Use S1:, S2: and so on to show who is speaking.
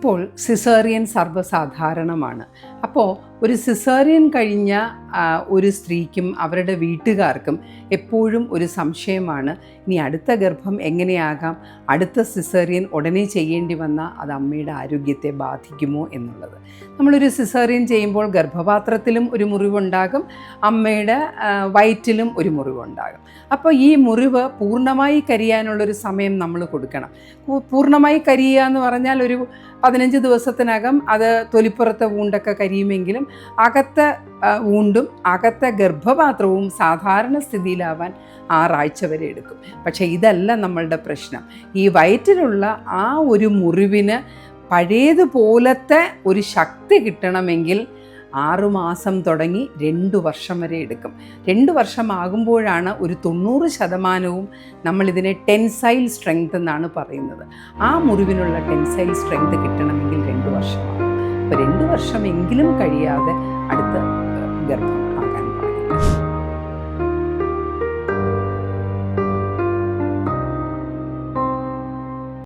S1: ഇപ്പോൾ സിസേറിയൻ സർവ്വസാധാരണമാണ്. അപ്പോൾ ഒരു സിസേറിയൻ കഴിഞ്ഞ ഒരു സ്ത്രീക്കും അവരുടെ വീട്ടുകാർക്കും എപ്പോഴും ഒരു സംശയമാണ്, ഇനി അടുത്ത ഗർഭം എങ്ങനെയാകാം, അടുത്ത സിസേറിയൻ ഉടനെ ചെയ്യേണ്ടി വന്നാൽ അത് അമ്മയുടെ ആരോഗ്യത്തെ ബാധിക്കുമോ എന്നുള്ളത്. നമ്മളൊരു സിസേറിയൻ ചെയ്യുമ്പോൾ ഗർഭപാത്രത്തിലും ഒരു മുറിവുണ്ടാകും, അമ്മയുടെ വയറ്റിലും ഒരു മുറിവുണ്ടാകും. അപ്പോൾ ഈ മുറിവ് പൂർണ്ണമായി കരിയാനുള്ളൊരു സമയം നമ്മൾ കൊടുക്കണം. പൂർണ്ണമായി കരിയുക എന്ന് പറഞ്ഞാൽ ഒരു 15 ദിവസത്തിനകം അത് തൊലിപ്പുറത്തെ വൂണ്ടൊക്കെ കരിയുമെങ്കിലും അകത്തെ വൂണ്ടും അകത്തെ ഗർഭപാത്രവും സാധാരണ സ്ഥിതിയിലാവാൻ 6 ആഴ്ച വരെ എടുക്കും. പക്ഷേ ഇതല്ല നമ്മളുടെ പ്രശ്നം. ഈ വയറ്റിലുള്ള ആ ഒരു മുറിവിന് പഴയതുപോലത്തെ ഒരു ശക്തി കിട്ടണമെങ്കിൽ 6 മാസം തുടങ്ങി 2 വർഷം വരെ എടുക്കും. 2 വർഷമാകുമ്പോഴാണ് ഒരു 90% നമ്മളിതിനെ ടെൻസൈൽ സ്ട്രെങ്ത് എന്നാണ് പറയുന്നത്. ആ മുറിവിനുള്ള ടെൻസൈൽ സ്ട്രെങ്ത് കിട്ടണമെങ്കിൽ 2 വർഷമാകും. അപ്പോൾ 2 വർഷമെങ്കിലും കഴിയാതെ അടുത്ത ഗർഭം